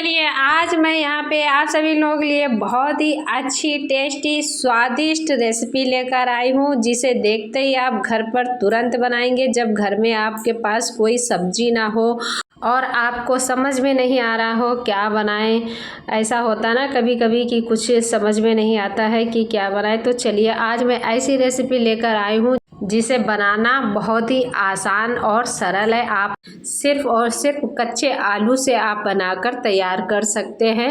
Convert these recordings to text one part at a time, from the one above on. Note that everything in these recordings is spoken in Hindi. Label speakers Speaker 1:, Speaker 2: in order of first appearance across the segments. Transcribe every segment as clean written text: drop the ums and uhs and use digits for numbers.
Speaker 1: चलिए आज मैं यहाँ पे आप सभी लोगों के लिए बहुत ही अच्छी टेस्टी स्वादिष्ट रेसिपी लेकर आई हूँ, जिसे देखते ही आप घर पर तुरंत बनाएंगे। जब घर में आपके पास कोई सब्जी ना हो और आपको समझ में नहीं आ रहा हो क्या बनाएं, ऐसा होता ना कभी कभी कि कुछ समझ में नहीं आता है कि क्या बनाएं। तो चलिए आज मैं ऐसी रेसिपी लेकर आई हूँ जिसे बनाना बहुत ही आसान और सरल है। आप सिर्फ और सिर्फ कच्चे आलू से आप बनाकर तैयार कर सकते हैं।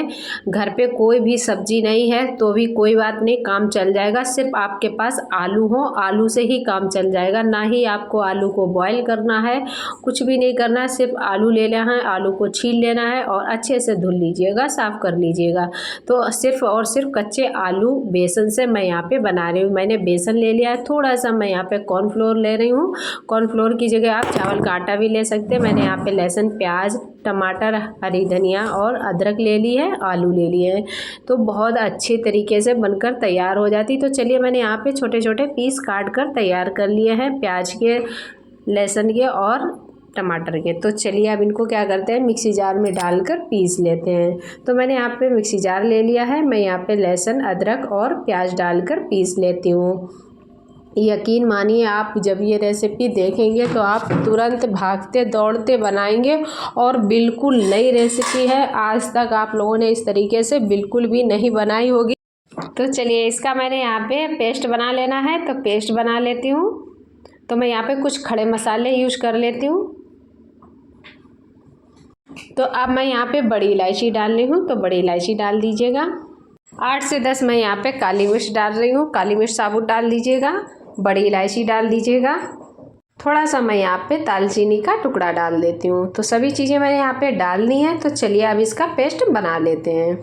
Speaker 1: घर पे कोई भी सब्जी नहीं है तो भी कोई बात नहीं, काम चल जाएगा। सिर्फ आपके पास आलू हो, आलू से ही काम चल जाएगा। ना ही आपको आलू को बॉईल करना है, कुछ भी नहीं करना है। सिर्फ आलू ले लेना है, आलू को छील लेना है और अच्छे से धुल लीजिएगा, साफ़ कर लीजिएगा। तो सिर्फ और सिर्फ कच्चे आलू बेसन से मैं यहाँ पे बना रही हूँ। मैंने बेसन ले लिया है, थोड़ा सा मैं यहाँ पे कॉर्नफ्लोर ले रही हूँ। कॉर्नफ्लोर की जगह आप चावल का आटा भी ले सकते हैं। मैंने यहाँ पे लहसुन, प्याज, टमाटर, हरी धनिया और अदरक ले ली है, आलू ले लिए हैं। तो बहुत अच्छे तरीके से बनकर तैयार हो जाती। तो चलिए मैंने यहाँ पे छोटे छोटे पीस काट कर तैयार कर लिए हैं, प्याज के, लहसुन के और टमाटर के। तो चलिए अब इनको क्या करते हैं, मिक्सी जार में डालकर पीस लेते हैं। तो मैंने यहाँ पे मिक्सी जार ले लिया है। मैं यहाँ पे लहसुन, अदरक और प्याज डालकर पीस लेती हूँ। यकीन मानिए आप जब ये रेसिपी देखेंगे तो आप तुरंत भागते दौड़ते बनाएंगे और बिल्कुल नई रेसिपी है। आज तक आप लोगों ने इस तरीके से बिल्कुल भी नहीं बनाई होगी। तो चलिए इसका मैंने यहाँ पे पेस्ट बना लेना है, तो पेस्ट बना लेती हूँ। तो मैं यहाँ पे कुछ खड़े मसाले यूज कर लेती हूँ। तो अब मैं यहाँ पे बड़ी इलायची डाल रही हूँ, तो बड़ी इलायची डाल दीजिएगा। 8 से 10 मैं यहाँ पे काली मिर्च डाल रही हूँ, काली मिर्च साबुत डाल दीजिएगा। बड़ी इलायची डाल दीजिएगा। थोड़ा सा मैं यहाँ पे दालचीनी का टुकड़ा डाल देती हूँ। तो सभी चीज़ें मैंने यहाँ पे डालनी है। तो चलिए अब इसका पेस्ट बना लेते हैं।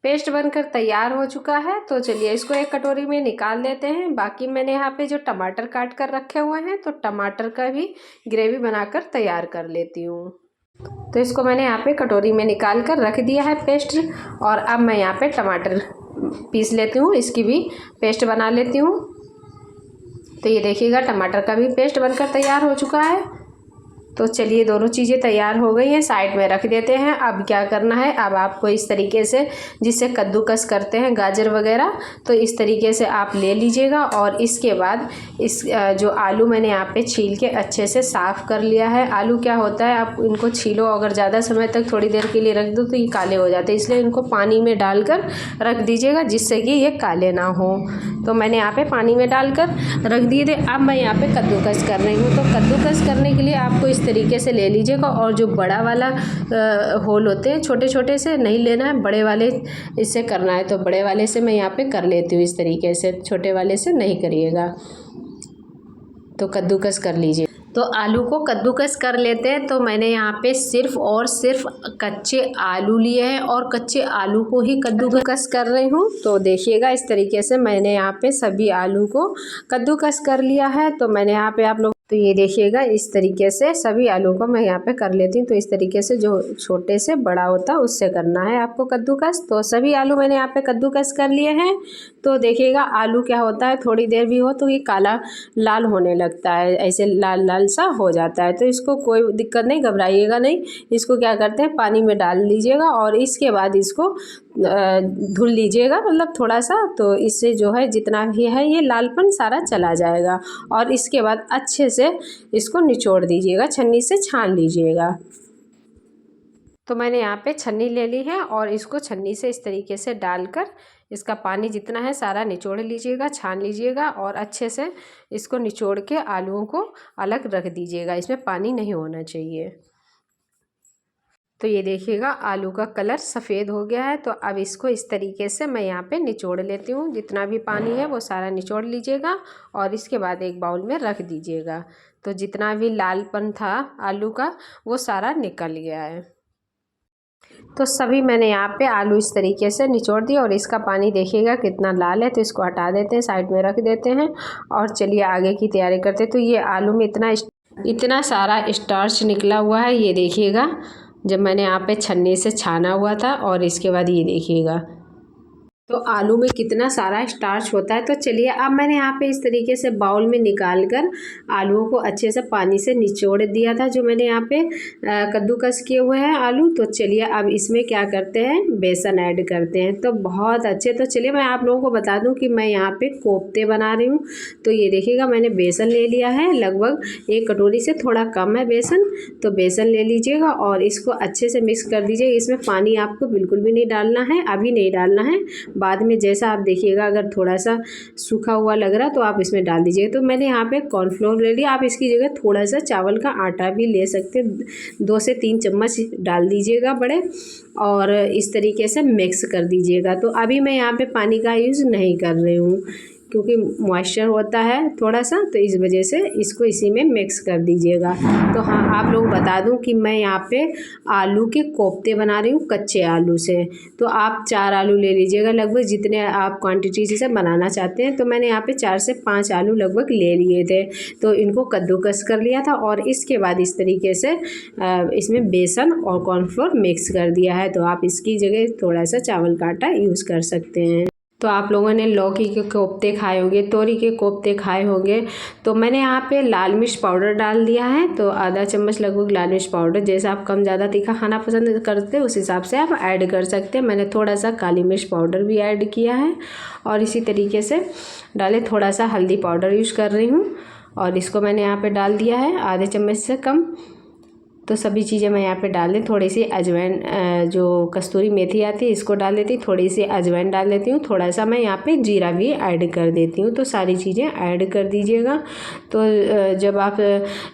Speaker 1: पेस्ट बनकर तैयार हो चुका है। तो चलिए इसको एक कटोरी में निकाल लेते हैं। बाकी मैंने यहाँ पे जो टमाटर काट कर रखे हुए हैं, तो टमाटर का भी ग्रेवी बनाकर तैयार कर लेती हूँ। तो इसको मैंने यहाँ पे कटोरी में निकाल कर रख दिया है पेस्ट। और अब मैं यहाँ पे टमाटर पीस लेती हूँ, इसकी भी पेस्ट बना लेती हूँ। तो ये देखिएगा टमाटर का भी पेस्ट बनकर तैयार हो चुका है। तो चलिए दोनों चीज़ें तैयार हो गई हैं, साइड में रख देते हैं। अब क्या करना है, अब आपको इस तरीके से, जिससे कद्दूकस करते हैं गाजर वगैरह, तो इस तरीके से आप ले लीजिएगा। और इसके बाद इस जो आलू मैंने यहाँ पे छील के अच्छे से साफ़ कर लिया है। आलू क्या होता है, आप इनको छीलो अगर ज़्यादा समय तक थोड़ी देर के लिए रख दो तो ये काले हो जाते हैं, इसलिए इनको पानी में डालकर रख दीजिएगा, जिससे कि ये काले ना हो। तो मैंने यहाँ पे पानी में डालकर रख दिए थे। अब मैं यहाँ पे कद्दूकस कर रही हूँ। तो कद्दूकस करने के लिए आपको इस तरीके से ले लीजिएगा। और जो बड़ा वाला होल होते हैं, छोटे छोटे से नहीं लेना है, बड़े वाले इससे करना है। तो बड़े वाले से मैं यहाँ पे कर लेती हूँ इस तरीके से, छोटे वाले से नहीं करिएगा। तो कद्दूकस कर लीजिए। तो आलू को कद्दूकस कर लेते हैं। तो मैंने यहाँ पे सिर्फ और सिर्फ कच्चे आलू लिए हैं और कच्चे आलू को ही कद्दूकस कर रही हूँ। तो देखिएगा इस तरीके से मैंने यहाँ पे सभी आलू को कद्दूकस कर लिया है। तो मैंने यहाँ पे आप लोग, तो ये देखिएगा इस तरीके से सभी आलू को मैं यहाँ पे कर लेती हूँ। तो इस तरीके से जो छोटे से बड़ा होता है उससे करना है आपको कद्दूकस। तो सभी आलू मैंने यहाँ पे कद्दूकस कर लिए हैं। तो देखिएगा आलू क्या होता है, थोड़ी देर भी हो तो ये काला लाल होने लगता है, ऐसे लाल लाल सा हो जाता है। तो इसको कोई दिक्कत नहीं, घबराइएगा नहीं। इसको क्या करते हैं, पानी में डाल लीजिएगा और इसके बाद इसको धुल लीजिएगा, मतलब थोड़ा सा। तो इससे जो है जितना भी है ये लालपन सारा चला जाएगा। और इसके बाद अच्छे से इसको निचोड़ दीजिएगा, छन्नी से छान लीजिएगा। तो मैंने यहाँ पे छन्नी ले ली है और इसको छन्नी से इस तरीके से डालकर इसका पानी जितना है सारा निचोड़ लीजिएगा, छान लीजिएगा। और अच्छे से इसको निचोड़ के आलूओं को अलग रख दीजिएगा, इसमें पानी नहीं होना चाहिए। तो ये देखिएगा आलू का कलर सफ़ेद हो गया है। तो अब इसको इस तरीके से मैं यहाँ पे निचोड़ लेती हूँ। जितना भी पानी है वो सारा निचोड़ लीजिएगा और इसके बाद एक बाउल में रख दीजिएगा। तो जितना भी लालपन था आलू का वो सारा निकल गया है। तो सभी मैंने यहाँ पे आलू इस तरीके से निचोड़ दिए और इसका पानी देखिएगा कितना लाल है। तो इसको हटा देते हैं, साइड में रख देते हैं और चलिए आगे की तैयारी करते हैं। तो ये आलू में इतना सारा स्टार्च निकला हुआ है, ये देखिएगा, जब मैंने यहाँ पे छन्नी से छाना हुआ था। और इसके बाद ये देखिएगा तो आलू में कितना सारा स्टार्च होता है। तो चलिए अब मैंने यहाँ पे इस तरीके से बाउल में निकाल कर आलूओं को अच्छे से पानी से निचोड़ दिया था, जो मैंने यहाँ पे कद्दूकस किए हुए हैं आलू। तो चलिए अब इसमें क्या करते हैं, बेसन ऐड करते हैं। तो बहुत अच्छे, तो चलिए मैं आप लोगों को बता दूं कि मैं यहाँ पे कोफ्ते बना रही हूँ। तो ये देखिएगा मैंने बेसन ले लिया है, लगभग 1 कटोरी से थोड़ा कम है बेसन। तो बेसन ले लीजिएगा और इसको अच्छे से मिक्स कर दीजिए। इसमें पानी आपको बिल्कुल भी नहीं डालना है, अभी नहीं डालना है, बाद में जैसा आप देखिएगा अगर थोड़ा सा सूखा हुआ लग रहा तो आप इसमें डाल दीजिएगा। तो मैंने यहाँ पे कॉर्नफ्लोर ले लिया, आप इसकी जगह थोड़ा सा चावल का आटा भी ले सकते हैं, 2 से 3 चम्मच डाल दीजिएगा बड़े, और इस तरीके से मिक्स कर दीजिएगा। तो अभी मैं यहाँ पे पानी का यूज़ नहीं कर रही हूँ क्योंकि मॉइस्चर होता है थोड़ा सा, तो इस वजह से इसको इसी में मिक्स कर दीजिएगा। तो हाँ, आप लोग बता दूं कि मैं यहाँ पे आलू के कोफ्ते बना रही हूँ कच्चे आलू से। तो आप 4 आलू ले लीजिएगा, लगभग जितने आप क्वांटिटी से बनाना चाहते हैं। तो मैंने यहाँ पे 4 से 5 आलू लगभग ले लिए थे। तो इनको कद्दूकस कर लिया था और इसके बाद इस तरीके से इसमें बेसन और कॉर्नफ्लोर मिक्स कर दिया है। तो आप इसकी जगह थोड़ा सा चावल का आटा यूज़ कर सकते हैं। तो आप लोगों ने लौकी के कोफ्ते खाए होंगे, तोरी के कोफ्ते खाए होंगे। तो मैंने यहाँ पे लाल मिर्च पाउडर डाल दिया है, तो आधा चम्मच लगभग लाल मिर्च पाउडर। जैसे आप कम ज़्यादा तीखा खाना पसंद करते हैं उस हिसाब से आप ऐड कर सकते हैं। मैंने थोड़ा सा काली मिर्च पाउडर भी ऐड किया है और इसी तरीके से डाले। थोड़ा सा हल्दी पाउडर यूज़ कर रही हूँ और इसको मैंने यहाँ पर डाल दिया है आधे चम्मच से कम। तो सभी चीज़ें मैं यहाँ पे डाल दें। थोड़ी सी अजवाइन, जो कस्तूरी मेथी आती है, इसको डाल देती हूँ। थोड़ी सी अजवाइन डाल देती हूँ। थोड़ा सा मैं यहाँ पे जीरा भी ऐड कर देती हूँ। तो सारी चीज़ें ऐड कर दीजिएगा। तो जब आप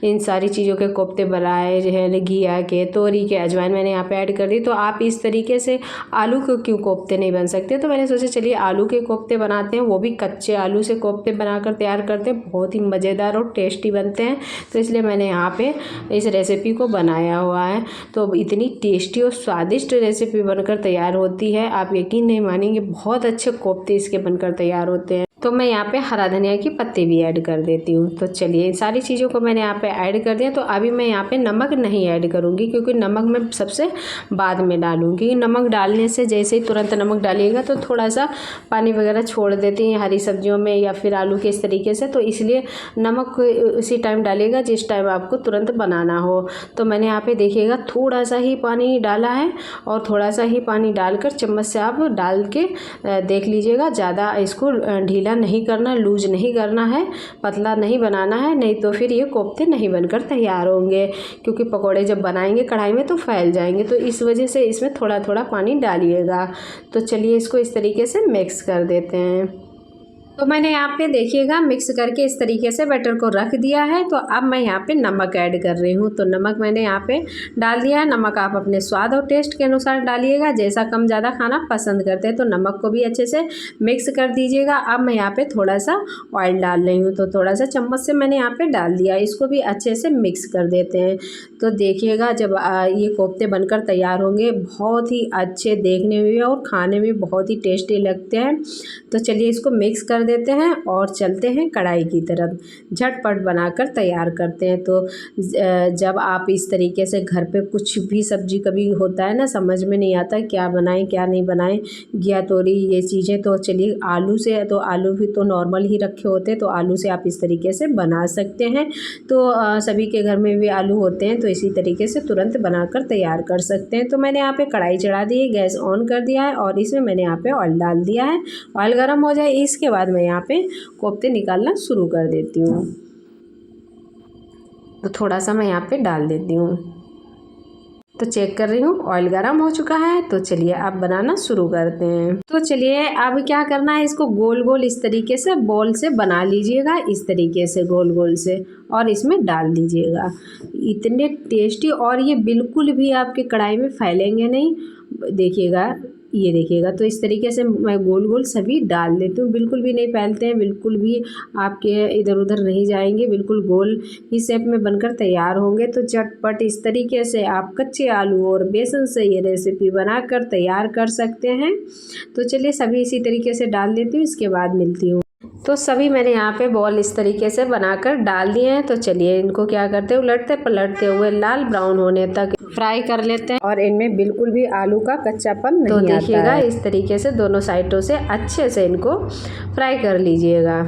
Speaker 1: इन सारी चीज़ों के कोफ्ते बनाए, जो है घिया के, तोरी के, अजवाइन मैंने यहाँ पे ऐड कर दी। तो आप इस तरीके से आलू के क्यों कोफ्ते नहीं बन सकते। तो मैंने सोचा चलिए आलू के कोफ्ते बनाते हैं, वो भी कच्चे आलू से कोफ्ते बनाकर तैयार करते हैं, बहुत ही मज़ेदार और टेस्टी बनते हैं। तो इसलिए मैंने यहाँ पे इस रेसिपी को बनाया हुआ है। तो इतनी टेस्टी और स्वादिष्ट रेसिपी बनकर तैयार होती है, आप यकीन नहीं मानेंगे, बहुत अच्छे कोफ्ते इसके बनकर तैयार होते हैं। तो मैं यहाँ पे हरा धनिया की पत्ते भी ऐड कर देती हूँ। तो चलिए इन सारी चीज़ों को मैंने यहाँ पे ऐड कर दिया। तो अभी मैं यहाँ पे नमक नहीं ऐड करूँगी क्योंकि नमक मैं सबसे बाद में डालूँगी। नमक डालने से जैसे ही तुरंत नमक डालिएगा तो थोड़ा सा पानी वगैरह छोड़ देती हैं हरी सब्जियों में या फिर आलू के इस तरीके से। तो इसलिए नमक उसी टाइम डालिएगा जिस टाइम आपको तुरंत बनाना हो। तो मैंने यहाँ पे देखिएगा थोड़ा सा ही पानी डाला है और थोड़ा सा ही पानी डालकर चम्मच से आप डाल के देख लीजिएगा। ज़्यादा इसको ढीला नहीं करना, लूज नहीं करना है, पतला नहीं बनाना है, नहीं तो फिर ये कोफ्ते नहीं बनकर तैयार होंगे। क्योंकि पकोड़े जब बनाएंगे कढ़ाई में तो फैल जाएंगे। तो इस वजह से इसमें थोड़ा थोड़ा पानी डालिएगा। तो चलिए इसको इस तरीके से मिक्स कर देते हैं। तो मैंने यहाँ पे देखिएगा मिक्स करके इस तरीके से बैटर को रख दिया है। तो अब मैं यहाँ पे नमक ऐड कर रही हूँ। तो नमक मैंने यहाँ पे डाल दिया है। नमक आप अपने स्वाद और टेस्ट के अनुसार डालिएगा, जैसा कम ज़्यादा खाना पसंद करते हैं। तो नमक को भी अच्छे से मिक्स कर दीजिएगा। अब मैं यहाँ पे थोड़ा सा ऑयल डाल रही हूँ। तो थोड़ा सा चम्मच से मैंने यहाँ पर डाल दिया, इसको भी अच्छे से मिक्स कर देते हैं। तो देखिएगा जब ये कोफ्ते बनकर तैयार होंगे, बहुत ही अच्छे देखने में और खाने में बहुत ही टेस्टी लगते हैं। तो चलिए इसको मिक्स कर देते हैं और चलते हैं कढ़ाई की तरफ, झटपट बनाकर तैयार करते हैं। तो जब आप इस तरीके से घर पे कुछ भी सब्जी कभी होता है ना, समझ में नहीं आता क्या बनाएं क्या नहीं बनाएं, घिया तोरी ये चीज़ें, तो चलिए आलू से, तो आलू भी तो नॉर्मल ही रखे होते हैं, तो आलू से आप इस तरीके से बना सकते हैं। तो सभी के घर में भी आलू होते हैं, तो इसी तरीके से तुरंत बनाकर तैयार कर सकते हैं। तो मैंने यहाँ पे कढ़ाई चढ़ा दी है, गैस ऑन कर दिया है और इसमें मैंने यहाँ पे ऑयल डाल दिया है। ऑयल गर्म हो जाए इसके बाद मैं यहाँ पे कोफ्ते निकालना शुरू कर देती हूँ। तो थोड़ा सा मैं यहाँ पे डाल देती हूँ। तो चेक कर रही हूँ ऑयल गर्म हो चुका है। तो चलिए अब बनाना शुरू करते हैं। तो चलिए अब क्या करना है, इसको गोल गोल इस तरीके से बॉल से बना लीजिएगा, इस तरीके से गोल गोल से, और इसमें डाल दीजिएगा। इतने टेस्टी, और ये बिल्कुल भी आपके कढ़ाई में फैलेंगे नहीं। देखिएगा, ये देखिएगा। तो इस तरीके से मैं गोल गोल सभी डाल देती हूँ, बिल्कुल भी नहीं फैलते हैं, बिल्कुल भी आपके इधर उधर नहीं जाएंगे, बिल्कुल गोल ही शेप में बनकर तैयार होंगे। तो झटपट इस तरीके से आप कच्चे आलू और बेसन से ये रेसिपी बनाकर तैयार कर सकते हैं। तो चलिए सभी इसी तरीके से डाल देती हूँ, इसके बाद मिलती हूँ। तो सभी मैंने यहाँ पे बॉल इस तरीके से बनाकर डाल दिए हैं। तो चलिए इनको क्या करते हैं, उलटते पलटते हुए लाल ब्राउन होने तक फ्राई कर लेते हैं और इनमें बिल्कुल भी आलू का कच्चापन नहीं आता है। तो देखिएगा इस तरीके से दोनों साइडों से अच्छे से इनको फ्राई कर लीजिएगा।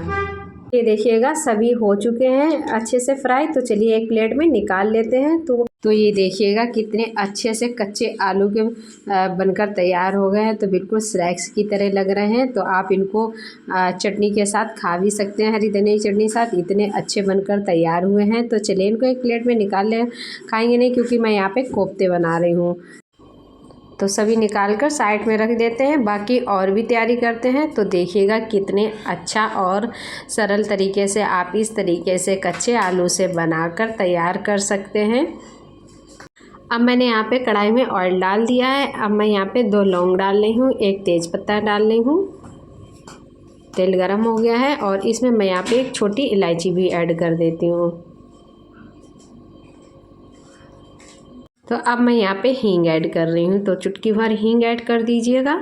Speaker 1: ये देखिएगा सभी हो चुके हैं अच्छे से फ्राई। तो चलिए एक प्लेट में निकाल लेते हैं। तो ये देखिएगा कितने अच्छे से कच्चे आलू के बनकर तैयार हो गए हैं। तो बिल्कुल स्नैक्स की तरह लग रहे हैं। तो आप इनको चटनी के साथ खा भी सकते हैं, हरी धनिया चटनी के साथ। इतने अच्छे बनकर तैयार हुए हैं। तो चलिए इनको एक प्लेट में निकाल ले, खाएंगे नहीं क्योंकि मैं यहाँ पे कोफ्ते बना रही हूँ। तो सभी निकाल कर साइड में रख देते हैं, बाकी और भी तैयारी करते हैं। तो देखिएगा कितने अच्छा और सरल तरीके से आप इस तरीके से कच्चे आलू से बनाकर तैयार कर सकते हैं। अब मैंने यहाँ पे कढ़ाई में ऑयल डाल दिया है। अब मैं यहाँ पे 2 लौंग डाल रही हूँ, 1 तेज़पत्ता डाल रही हूँ। तेल गरम हो गया है और इसमें मैं यहाँ पे 1 छोटी इलायची भी ऐड कर देती हूँ। तो अब मैं यहाँ पे हींग ऐड कर रही हूँ। तो चुटकी भर हींग ऐड कर दीजिएगा।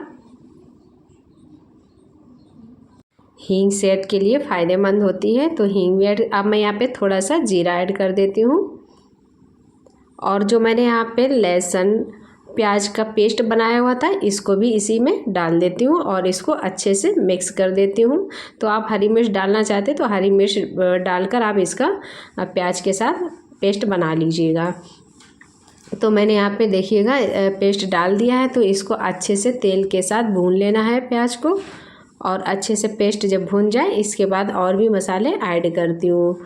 Speaker 1: हींग सेहत के लिए फ़ायदेमंद होती है, तो हींग भी ऐड। अब मैं यहाँ पे थोड़ा सा जीरा ऐड कर देती हूँ। और जो मैंने यहाँ पे लहसुन प्याज का पेस्ट बनाया हुआ था, इसको भी इसी में डाल देती हूँ और इसको अच्छे से मिक्स कर देती हूँ। तो आप हरी मिर्च डालना चाहते तो हरी मिर्च डालकर आप इसका प्याज के साथ पेस्ट बना लीजिएगा। तो मैंने यहाँ पे देखिएगा पेस्ट डाल दिया है। तो इसको अच्छे से तेल के साथ भून लेना है प्याज को। और अच्छे से पेस्ट जब भून जाए इसके बाद और भी मसाले ऐड करती हूँ।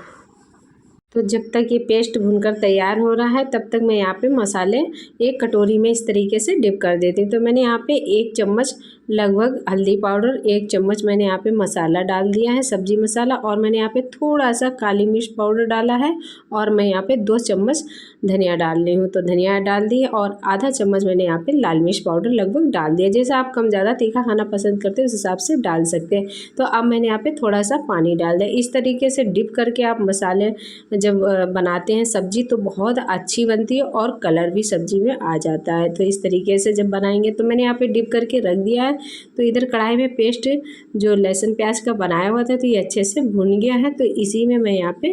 Speaker 1: तो जब तक ये पेस्ट भूनकर तैयार हो रहा है तब तक मैं यहाँ पे मसाले एक कटोरी में इस तरीके से डिप कर देती हूँ। तो मैंने यहाँ पे 1 चम्मच लगभग हल्दी पाउडर, 1 चम्मच मैंने यहाँ पे मसाला डाल दिया है, सब्जी मसाला। और मैंने यहाँ पे थोड़ा सा काली मिर्च पाउडर डाला है। और मैं यहाँ पे 2 चम्मच धनिया डाल रही हूँ। तो धनिया डाल दी और आधा चम्मच मैंने यहाँ पे लाल मिर्च पाउडर लगभग डाल दिया। जैसे आप कम ज़्यादा तीखा खाना पसंद करते हैं उस हिसाब से डाल सकते हैं। तो अब मैंने यहाँ पे थोड़ा सा पानी डाल दिया। इस तरीके से डिप करके आप मसाले जब बनाते हैं सब्जी तो बहुत अच्छी बनती है और कलर भी सब्जी में आ जाता है। तो इस तरीके से जब बनाएंगे, तो मैंने यहाँ पे डिप करके रख दिया है। तो इधर कढ़ाई में पेस्ट जो लहसुन प्याज का बनाया हुआ था तो ये अच्छे से भुन गया है। तो इसी में मैं यहाँ पे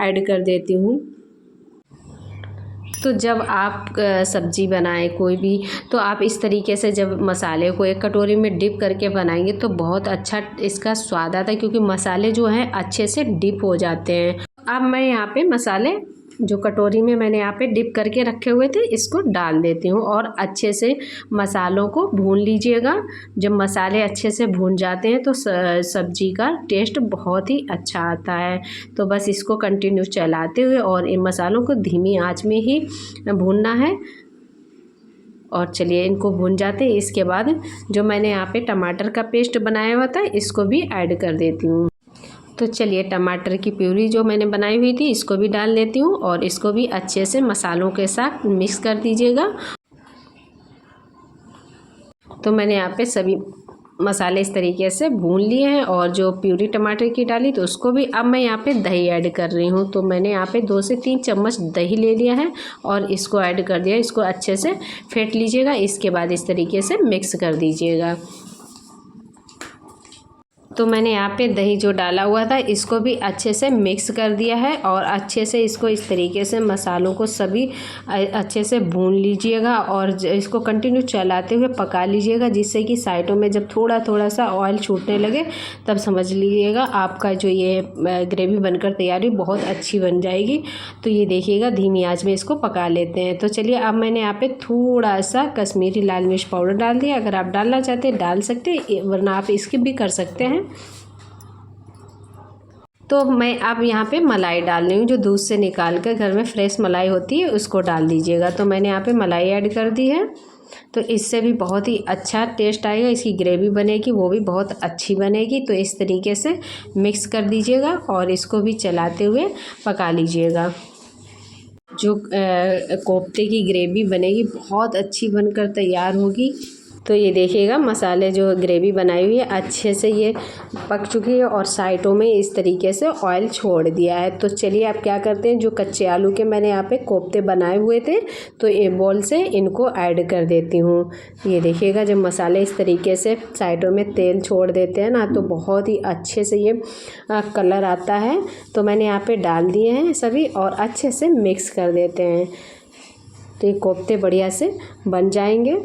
Speaker 1: ऐड कर देती हूँ। तो जब आप सब्ज़ी बनाएं कोई भी, तो आप इस तरीके से जब मसाले को एक कटोरी में डिप करके बनाएंगे तो बहुत अच्छा इसका स्वाद आता है, क्योंकि मसाले जो हैं अच्छे से डिप हो जाते हैं। अब मैं यहाँ पे मसाले जो कटोरी में मैंने यहाँ पे डिप करके रखे हुए थे इसको डाल देती हूँ और अच्छे से मसालों को भून लीजिएगा। जब मसाले अच्छे से भून जाते हैं तो सब्जी का टेस्ट बहुत ही अच्छा आता है। तो बस इसको कंटिन्यू चलाते हुए और इन मसालों को धीमी आंच में ही भूनना है। और चलिए इनको भून जाते हैं। इसके बाद जो मैंने यहाँ पे टमाटर का पेस्ट बनाया हुआ था इसको भी ऐड कर देती हूँ। तो चलिए टमाटर की प्यूरी जो मैंने बनाई हुई थी इसको भी डाल लेती हूँ और इसको भी अच्छे से मसालों के साथ मिक्स कर दीजिएगा। तो मैंने यहाँ पे सभी मसाले इस तरीके से भून लिए हैं और जो प्यूरी टमाटर की डाली तो उसको भी। अब मैं यहाँ पे दही ऐड कर रही हूँ। तो मैंने यहाँ पे 2 से 3 चम्मच दही ले लिया है और इसको ऐड कर दिया। इसको अच्छे से फेंट लीजिएगा। इसके बाद इस तरीके से मिक्स कर दीजिएगा। तो मैंने यहाँ पे दही जो डाला हुआ था इसको भी अच्छे से मिक्स कर दिया है और अच्छे से इसको इस तरीके से मसालों को सभी अच्छे से भून लीजिएगा और इसको कंटिन्यू चलाते हुए पका लीजिएगा, जिससे कि साइडों में जब थोड़ा थोड़ा सा ऑयल छूटने लगे तब समझ लीजिएगा आपका जो ये ग्रेवी बनकर तैयार हुई बहुत अच्छी बन जाएगी। तो ये देखिएगा धीमी आंच में इसको पका लेते हैं। तो चलिए अब मैंने यहाँ पे थोड़ा सा कश्मीरी लाल मिर्च पाउडर डाल दिया। अगर आप डालना चाहते हैं डाल सकते हैं, वरना आप स्किप भी कर सकते हैं। तो मैं अब यहाँ पे मलाई डाल रही हूँ। जो दूध से निकाल कर घर में फ्रेश मलाई होती है उसको डाल दीजिएगा। तो मैंने यहाँ पे मलाई ऐड कर दी है। तो इससे भी बहुत ही अच्छा टेस्ट आएगा, इसकी ग्रेवी बनेगी वो भी बहुत अच्छी बनेगी। तो इस तरीके से मिक्स कर दीजिएगा और इसको भी चलाते हुए पका लीजिएगा। जो कोफ्ते की ग्रेवी बनेगी बहुत अच्छी बनकर तैयार होगी। तो ये देखिएगा मसाले जो ग्रेवी बनाई हुई है अच्छे से ये पक चुकी है और साइडों में इस तरीके से ऑयल छोड़ दिया है। तो चलिए आप क्या करते हैं, जो कच्चे आलू के मैंने यहाँ पे कोफ्ते बनाए हुए थे तो ये बॉल से इनको ऐड कर देती हूँ। ये देखिएगा जब मसाले इस तरीके से साइडों में तेल छोड़ देते हैं ना तो बहुत ही अच्छे से ये कलर आता है। तो मैंने यहाँ पे डाल दिए हैं सभी और अच्छे से मिक्स कर देते हैं तो ये कोफ्ते बढ़िया से बन जाएंगे।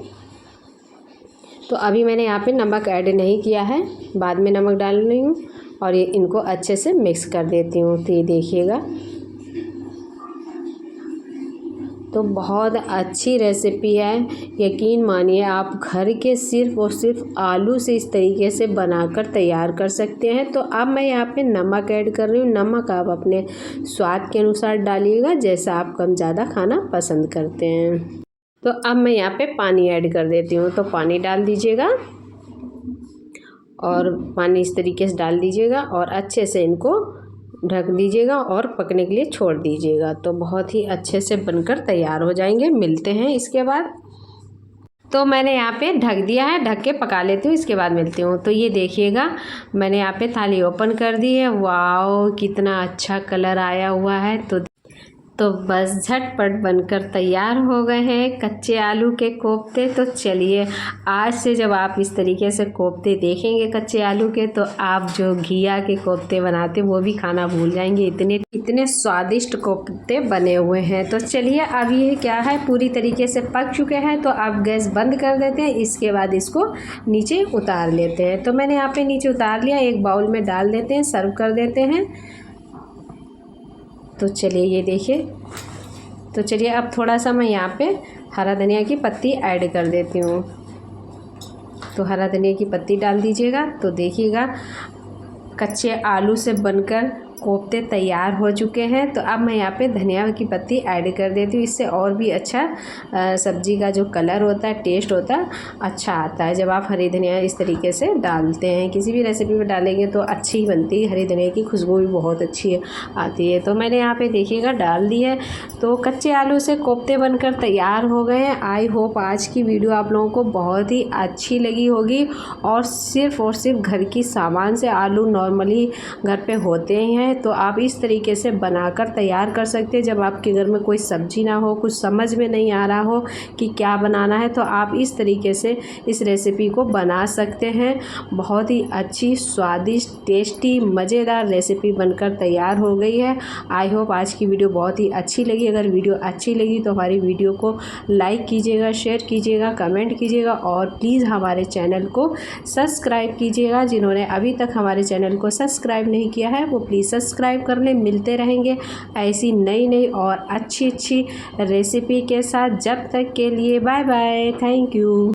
Speaker 1: तो अभी मैंने यहाँ पे नमक ऐड नहीं किया है, बाद में नमक डाल रही हूँ और ये इनको अच्छे से मिक्स कर देती हूँ। तो ये देखिएगा तो बहुत अच्छी रेसिपी है, यकीन मानिए आप घर के सिर्फ़ और सिर्फ आलू से इस तरीके से बनाकर तैयार कर सकते हैं। तो अब मैं यहाँ पे नमक ऐड कर रही हूँ। नमक आप अपने स्वाद के अनुसार डालिएगा, जैसा आप कम ज़्यादा खाना पसंद करते हैं। तो अब मैं यहाँ पे पानी ऐड कर देती हूँ। तो पानी डाल दीजिएगा और पानी इस तरीके से डाल दीजिएगा और अच्छे से इनको ढक दीजिएगा और पकने के लिए छोड़ दीजिएगा। तो बहुत ही अच्छे से बनकर तैयार हो जाएंगे। मिलते हैं इसके बाद। तो मैंने यहाँ पे ढक दिया है, ढक के पका लेती हूँ, इसके बाद मिलती हूँ। तो ये देखिएगा मैंने यहाँ पे थाली ओपन कर दी है। वाओ कितना अच्छा कलर आया हुआ है। तो बस झटपट बनकर तैयार हो गए हैं कच्चे आलू के कोफ्ते। तो चलिए आज से जब आप इस तरीके से कोफ्ते देखेंगे कच्चे आलू के तो आप जो घिया के कोफ्ते बनाते वो भी खाना भूल जाएंगे, इतने स्वादिष्ट कोफ्ते बने हुए हैं। तो चलिए अब ये क्या है पूरी तरीके से पक चुके हैं। तो आप गैस बंद कर देते हैं, इसके बाद इसको नीचे उतार लेते हैं। तो मैंने यहाँ पे नीचे उतार लिया, एक बाउल में डाल देते हैं, सर्व कर देते हैं। तो चलिए ये देखिए, तो चलिए अब थोड़ा सा मैं यहाँ पे हरा धनिया की पत्ती ऐड कर देती हूँ। तो हरा धनिया की पत्ती डाल दीजिएगा। तो देखिएगा कच्चे आलू से बनकर कोफ्ते तैयार हो चुके हैं। तो अब मैं यहाँ पे धनिया की पत्ती ऐड कर देती हूँ, इससे और भी अच्छा सब्जी का जो कलर होता है, टेस्ट होता है, अच्छा आता है जब आप हरी धनिया इस तरीके से डालते हैं। किसी भी रेसिपी में डालेंगे तो अच्छी ही बनती है, हरी धनिया की खुशबू भी बहुत अच्छी आती है। तो मैंने यहाँ पे देखिएगा डाल दी है। तो कच्चे आलू से कोफ्ते बनकर तैयार हो गए हैं। आई होप आज की वीडियो आप लोगों को बहुत ही अच्छी लगी होगी और सिर्फ घर की सामान से आलू नॉर्मली घर पे होते ही हैं तो आप इस तरीके से बनाकर तैयार कर सकते हैं। जब आपके घर में कोई सब्जी ना हो, कुछ समझ में नहीं आ रहा हो कि क्या बनाना है, तो आप इस तरीके से इस रेसिपी को बना सकते हैं। बहुत ही अच्छी, स्वादिष्ट, टेस्टी, मज़ेदार रेसिपी बनकर तैयार हो गई है। आई होप आज की वीडियो बहुत ही अच्छी लगी। अगर वीडियो अच्छी लगी तो हमारी वीडियो को लाइक कीजिएगा, शेयर कीजिएगा, कमेंट कीजिएगा और प्लीज़ हमारे चैनल को सब्सक्राइब कीजिएगा। जिन्होंने अभी तक हमारे चैनल को सब्सक्राइब नहीं किया है वो प्लीज़ सब्सक्राइब कर लें। मिलते रहेंगे ऐसी नई और अच्छी रेसिपी के साथ। जब तक के लिए बाय बाय, थैंक यू।